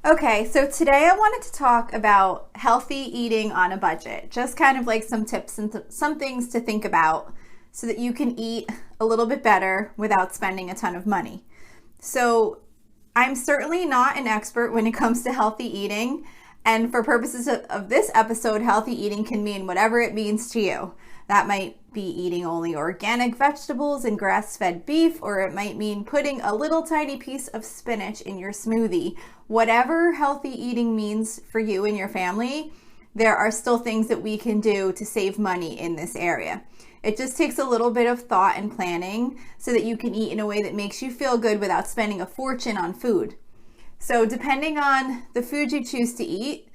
Okay, so today I wanted to talk about healthy eating on a budget. Just kind of like some tips and some things to think about so that you can eat a little bit better without spending a ton of money. So, I'm certainly not an expert when it comes to healthy eating. And for purposes of this episode, healthy eating can mean whatever it means to you. That might be eating only organic vegetables and grass-fed beef, or it might mean putting a little tiny piece of spinach in your smoothie. Whatever healthy eating means for you and your family, there are still things that we can do to save money in this area. It just takes a little bit of thought and planning so that you can eat in a way that makes you feel good without spending a fortune on food. So depending on the food you choose to eat,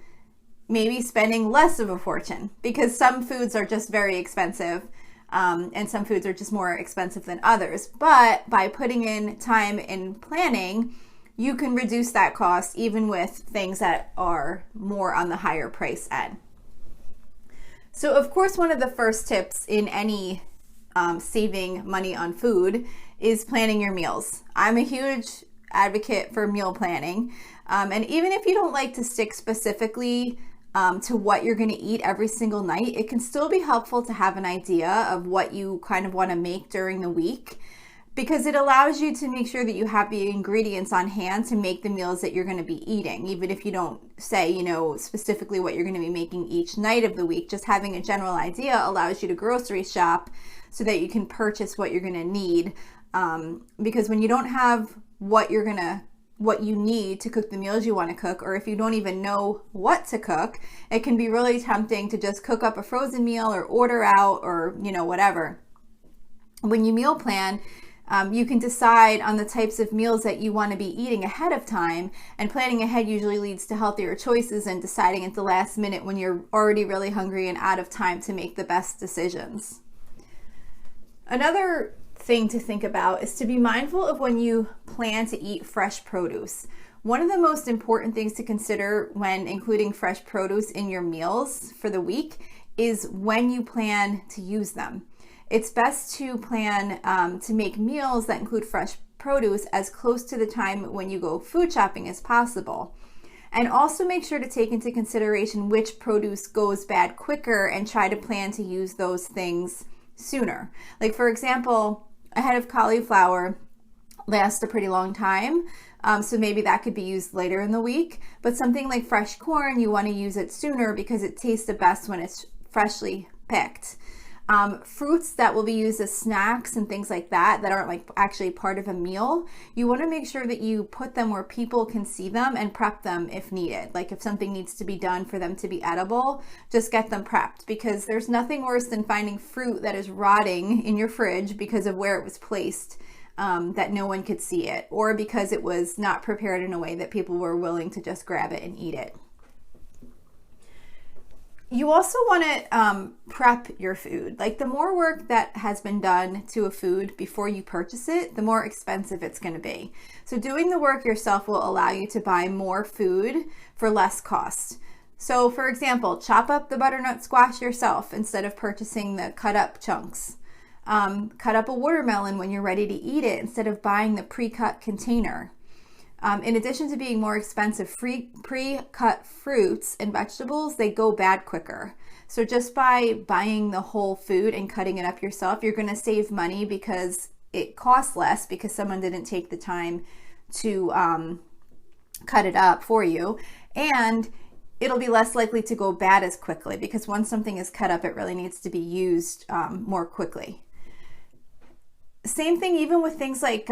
maybe spending less of a fortune, because some foods are just very expensive and some foods are just more expensive than others. But by putting in time in planning, you can reduce that cost even with things that are more on the higher price end. So of course, one of the first tips in any saving money on food is planning your meals. I'm a huge advocate for meal planning. And even if you don't like to stick specifically to what you're going to eat every single night, it can still be helpful to have an idea of what you kind of want to make during the week, because it allows you to make sure that you have the ingredients on hand to make the meals that you're going to be eating. Even if you don't say, specifically what you're going to be making each night of the week, just having a general idea allows you to grocery shop so that you can purchase what you're going to need. Because when you don't have what you need to cook the meals you want to cook, or if you don't even know what to cook, it can be really tempting to just cook up a frozen meal or order out or, whatever. When you meal plan, you can decide on the types of meals that you want to be eating ahead of time, and planning ahead usually leads to healthier choices and deciding at the last minute when you're already really hungry and out of time to make the best decisions. Another thing to think about is to be mindful of when you plan to eat fresh produce. One of the most important things to consider when including fresh produce in your meals for the week is when you plan to use them. It's best to plan to make meals that include fresh produce as close to the time when you go food shopping as possible. And also make sure to take into consideration which produce goes bad quicker and try to plan to use those things sooner. Like, for example, a head of cauliflower lasts a pretty long time, so maybe that could be used later in the week. But something like fresh corn, you want to use it sooner because it tastes the best when it's freshly picked. Fruits that will be used as snacks and things like that aren't like actually part of a meal, you want to make sure that you put them where people can see them and prep them if needed. Like if something needs to be done for them to be edible, just get them prepped, because there's nothing worse than finding fruit that is rotting in your fridge because of where it was placed, that no one could see it, or because it was not prepared in a way that people were willing to just grab it and eat it. You also want to prep your food. Like, the more work that has been done to a food before you purchase it, the more expensive it's going to be. So doing the work yourself will allow you to buy more food for less cost. So for example, chop up the butternut squash yourself instead of purchasing the cut up chunks. Cut up a watermelon when you're ready to eat it instead of buying the pre-cut container. In addition to being more expensive, pre-cut fruits and vegetables, they go bad quicker. So just by buying the whole food and cutting it up yourself, you're going to save money because it costs less because someone didn't take the time to cut it up for you. And it'll be less likely to go bad as quickly because once something is cut up, it really needs to be used more quickly. Same thing even with things like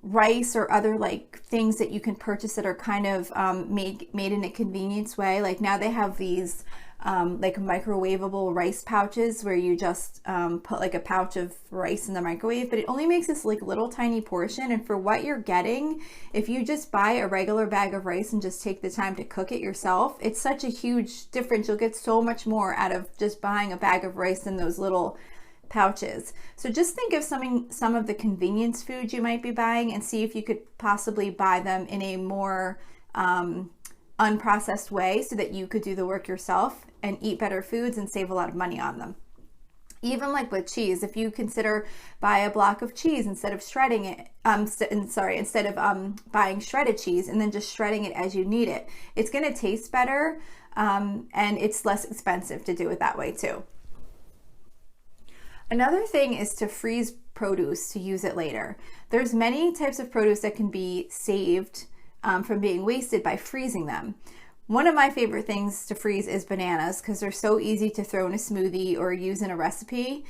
rice or other like things that you can purchase that are kind of made in a convenience way. Like now they have these like microwavable rice pouches where you just put like a pouch of rice in the microwave, but it only makes this like little tiny portion. And for what you're getting, if you just buy a regular bag of rice and just take the time to cook it yourself, it's such a huge difference. You'll get so much more out of just buying a bag of rice than those little pouches. So just think of some of the convenience foods you might be buying and see if you could possibly buy them in a more unprocessed way so that you could do the work yourself and eat better foods and save a lot of money on them. Even like with cheese, if you consider buy a block of cheese instead of shredding it, instead of buying shredded cheese and then just shredding it as you need it, it's going to taste better, and it's less expensive to do it that way too. Another thing is to freeze produce to use it later. There's many types of produce that can be saved from being wasted by freezing them. One of my favorite things to freeze is bananas because they're so easy to throw in a smoothie or use in a recipe.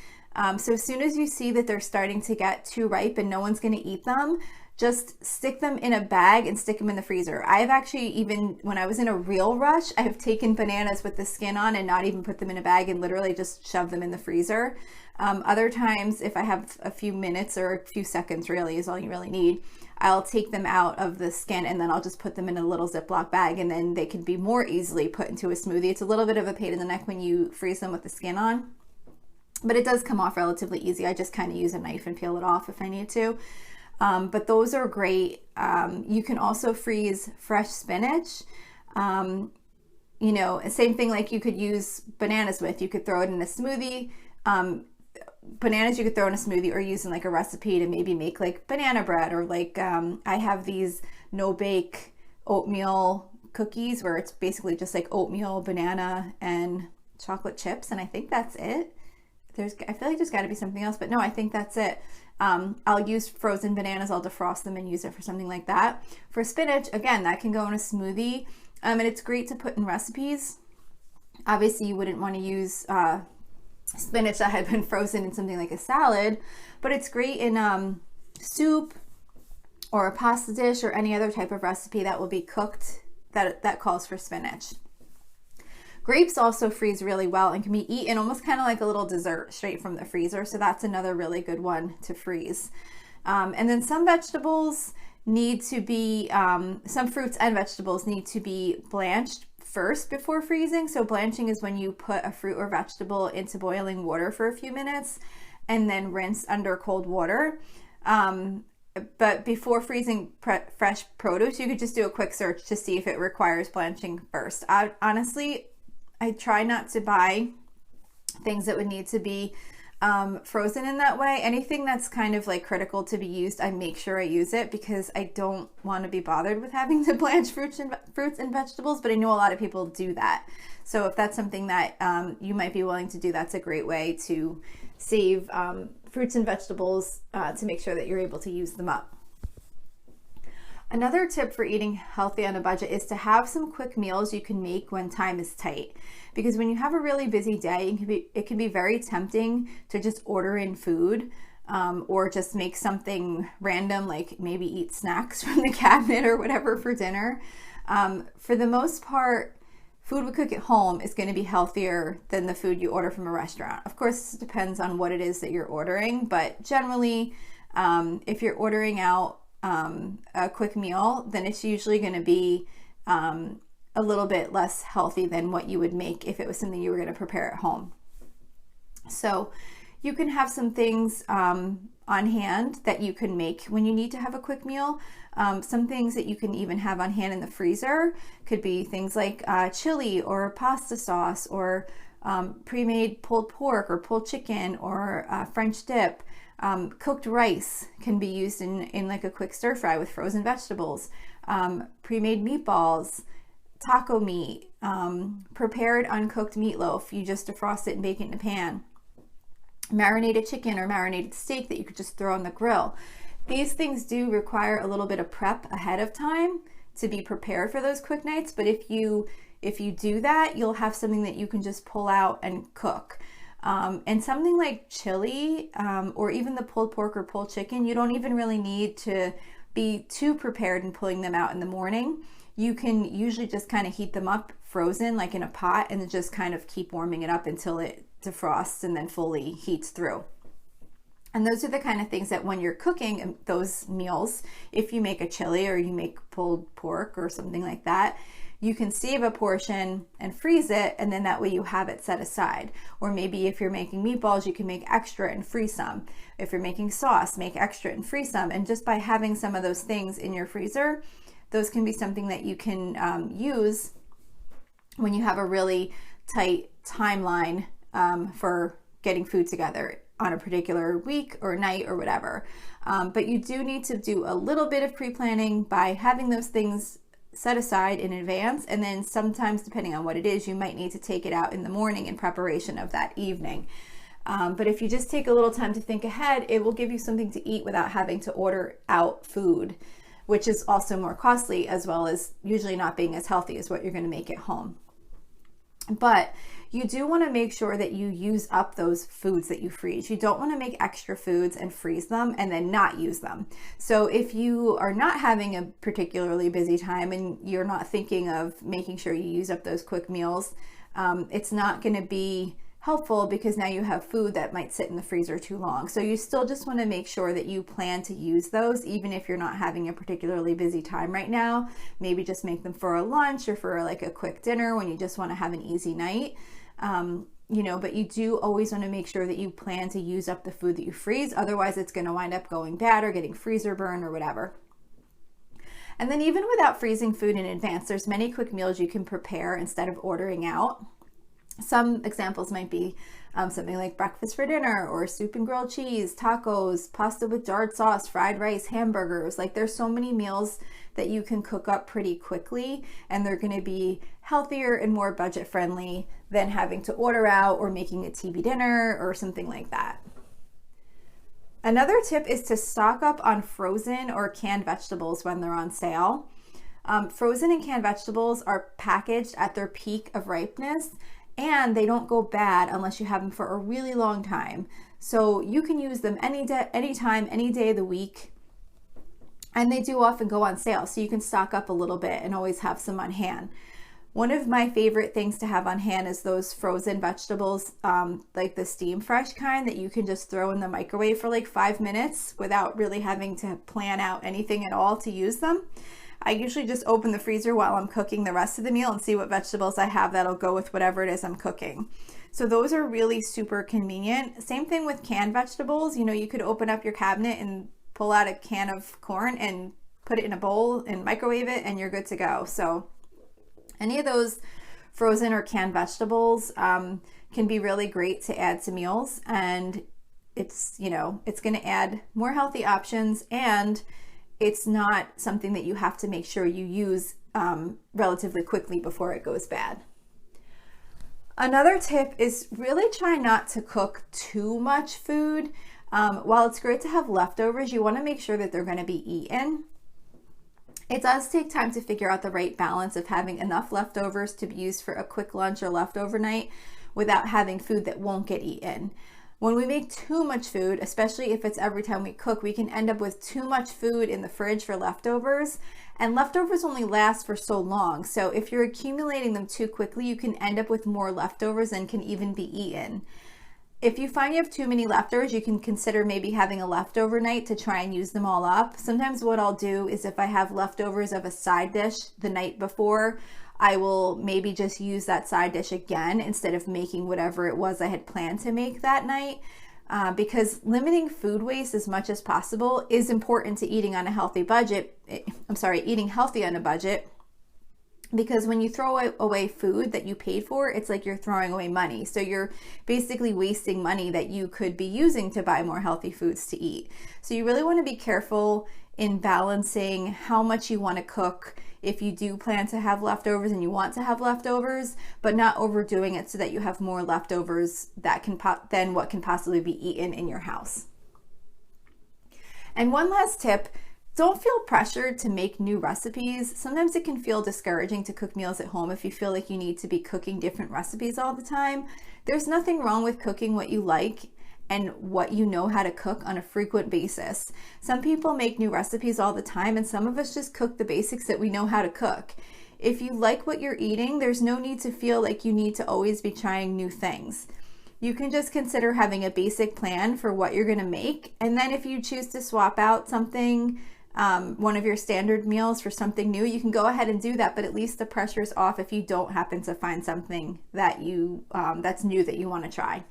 So as soon as you see that they're starting to get too ripe and no one's going to eat them, just stick them in a bag and stick them in the freezer. I've actually, even when I was in a real rush, I have taken bananas with the skin on and not even put them in a bag and literally just shove them in the freezer. Other times, if I have a few minutes or a few seconds really is all you really need, I'll take them out of the skin and then I'll just put them in a little Ziploc bag, and then they can be more easily put into a smoothie. It's a little bit of a pain in the neck when you freeze them with the skin on, but it does come off relatively easy. I just kind of use a knife and peel it off if I need to. But those are great. You can also freeze fresh spinach. You know, same thing like you could use bananas with. You could throw it in a smoothie. Bananas you could throw in a smoothie or use in like a recipe to maybe make like banana bread, or like I have these no-bake oatmeal cookies where it's basically just like oatmeal, banana, and chocolate chips, and I think that's it. I feel like there's got to be something else, but no, I think that's it. I'll use frozen bananas. I'll defrost them and use it for something like that. For spinach, again, that can go in a smoothie, and it's great to put in recipes. Obviously, you wouldn't want to use spinach that had been frozen in something like a salad, but it's great in soup or a pasta dish or any other type of recipe that will be cooked that calls for spinach. Grapes also freeze really well and can be eaten almost kind of like a little dessert straight from the freezer, so that's another really good one to freeze. And then some vegetables need to be, some fruits and vegetables need to be blanched first before freezing. So blanching is when you put a fruit or vegetable into boiling water for a few minutes and then rinse under cold water. But before freezing fresh produce, you could just do a quick search to see if it requires blanching first. Honestly, I try not to buy things that would need to be frozen in that way. Anything that's kind of like critical to be used, I make sure I use it because I don't want to be bothered with having to blanch fruits and vegetables, but I know a lot of people do that. So if that's something that you might be willing to do, that's a great way to save fruits and vegetables to make sure that you're able to use them up. Another tip for eating healthy on a budget is to have some quick meals you can make when time is tight. Because when you have a really busy day, it can be very tempting to just order in food or just make something random, like maybe eat snacks from the cabinet or whatever for dinner. For the most part, food we cook at home is going to be healthier than the food you order from a restaurant. Of course, it depends on what it is that you're ordering, but generally, if you're ordering out a quick meal, then it's usually going to be a little bit less healthy than what you would make if it was something you were going to prepare at home. So you can have some things on hand that you can make when you need to have a quick meal. Some things that you can even have on hand in the freezer could be things like chili or pasta sauce or pre-made pulled pork or pulled chicken or French dip. Cooked rice can be used in like a quick stir fry with frozen vegetables. Pre-made meatballs, taco meat, prepared uncooked meatloaf. You just defrost it and bake it in a pan. Marinated chicken or marinated steak that you could just throw on the grill. These things do require a little bit of prep ahead of time to be prepared for those quick nights, but if you do that, you'll have something that you can just pull out and cook. And something like chili or even the pulled pork or pulled chicken, you don't even really need to be too prepared in pulling them out in the morning. You can usually just kind of heat them up frozen like in a pot and just kind of keep warming it up until it defrosts and then fully heats through. And those are the kind of things that when you're cooking those meals, if you make a chili or you make pulled pork or something like that, you can save a portion and freeze it, and then that way you have it set aside. Or maybe if you're making meatballs, you can make extra and freeze some. If you're making sauce, make extra and freeze some. And just by having some of those things in your freezer, those can be something that you can use when you have a really tight timeline for getting food together on a particular week or night or whatever. But you do need to do a little bit of pre-planning by having those things set aside in advance, and then sometimes, depending on what it is, you might need to take it out in the morning in preparation of that evening. But if you just take a little time to think ahead, it will give you something to eat without having to order out food, which is also more costly, as well as usually not being as healthy as what you're going to make at home. But you do want to make sure that you use up those foods that you freeze. You don't want to make extra foods and freeze them and then not use them. So if you are not having a particularly busy time and you're not thinking of making sure you use up those quick meals, it's not going to be helpful, because now you have food that might sit in the freezer too long. So you still just want to make sure that you plan to use those, even if you're not having a particularly busy time right now. Maybe just make them for a lunch or for like a quick dinner when you just want to have an easy night. But you do always want to make sure that you plan to use up the food that you freeze. Otherwise, it's going to wind up going bad or getting freezer burn or whatever. And then even without freezing food in advance, there's many quick meals you can prepare instead of ordering out. Some examples might be something like breakfast for dinner, or soup and grilled cheese, tacos, pasta with jarred sauce, fried rice, hamburgers. Like, there's so many meals that you can cook up pretty quickly, and they're going to be healthier and more budget friendly than having to order out or making a TV dinner or something like that. Another tip is to stock up on frozen or canned vegetables when they're on sale. Frozen and canned vegetables are packaged at their peak of ripeness, and they don't go bad unless you have them for a really long time. So you can use them any day, anytime, any day of the week. And they do often go on sale, so you can stock up a little bit and always have some on hand. One of my favorite things to have on hand is those frozen vegetables, like the steam fresh kind that you can just throw in the microwave for like 5 minutes without really having to plan out anything at all to use them. I usually just open the freezer while I'm cooking the rest of the meal and see what vegetables I have that'll go with whatever it is I'm cooking. So those are really super convenient. Same thing with canned vegetables. You could open up your cabinet and pull out a can of corn and put it in a bowl and microwave it, and you're good to go. So any of those frozen or canned vegetables can be really great to add to meals, and it's going to add more healthy options, and it's not something that you have to make sure you use relatively quickly before it goes bad. Another tip is really try not to cook too much food. While it's great to have leftovers, you want to make sure that they're going to be eaten. It does take time to figure out the right balance of having enough leftovers to be used for a quick lunch or leftover night without having food that won't get eaten. When we make too much food, especially if it's every time we cook, we can end up with too much food in the fridge for leftovers, and leftovers only last for so long. So if you're accumulating them too quickly, you can end up with more leftovers than can even be eaten. If you find you have too many leftovers, you can consider maybe having a leftover night to try and use them all up. Sometimes what I'll do is, if I have leftovers of a side dish the night before, I will maybe just use that side dish again instead of making whatever it was I had planned to make that night. Because limiting food waste as much as possible is important to eating on a healthy budget. Eating healthy on a budget. Because when you throw away food that you paid for, it's like you're throwing away money. So you're basically wasting money that you could be using to buy more healthy foods to eat. So you really want to be careful in balancing how much you want to cook if you do plan to have leftovers and you want to have leftovers, but not overdoing it so that you have more leftovers than what can possibly be eaten in your house. And one last tip, don't feel pressured to make new recipes. Sometimes it can feel discouraging to cook meals at home if you feel like you need to be cooking different recipes all the time. There's nothing wrong with cooking what you like and what you know how to cook on a frequent basis. Some people make new recipes all the time, and some of us just cook the basics that we know how to cook. If you like what you're eating, there's no need to feel like you need to always be trying new things. You can just consider having a basic plan for what you're going to make, and then if you choose to swap out something, one of your standard meals for something new, you can go ahead and do that, but at least the pressure is off if you don't happen to find something that that's new that you want to try.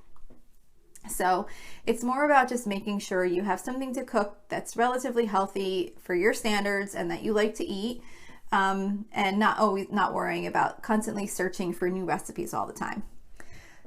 So it's more about just making sure you have something to cook that's relatively healthy for your standards and that you like to eat, and not worrying about constantly searching for new recipes all the time.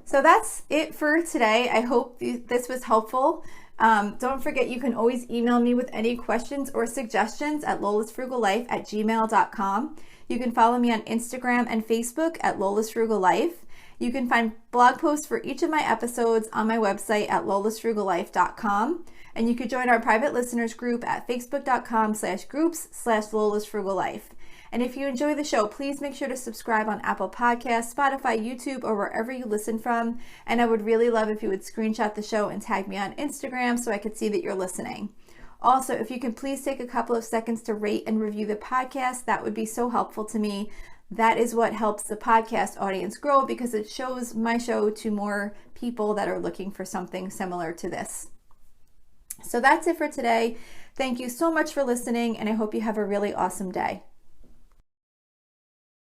So that's it for today. I hope this was helpful. Don't forget, you can always email me with any questions or suggestions at lolasfrugallife@gmail.com. You can follow me on Instagram and Facebook at lolasfrugallife. You can find blog posts for each of my episodes on my website at lolasfrugallife.com. And you could join our private listeners group at facebook.com/groups/lolasfrugallife. And if you enjoy the show, please make sure to subscribe on Apple Podcasts, Spotify, YouTube, or wherever you listen from. And I would really love if you would screenshot the show and tag me on Instagram so I could see that you're listening. Also, if you can please take a couple of seconds to rate and review the podcast, that would be so helpful to me. That is what helps the podcast audience grow because it shows my show to more people that are looking for something similar to this. So that's it for today. Thank you so much for listening, and I hope you have a really awesome day.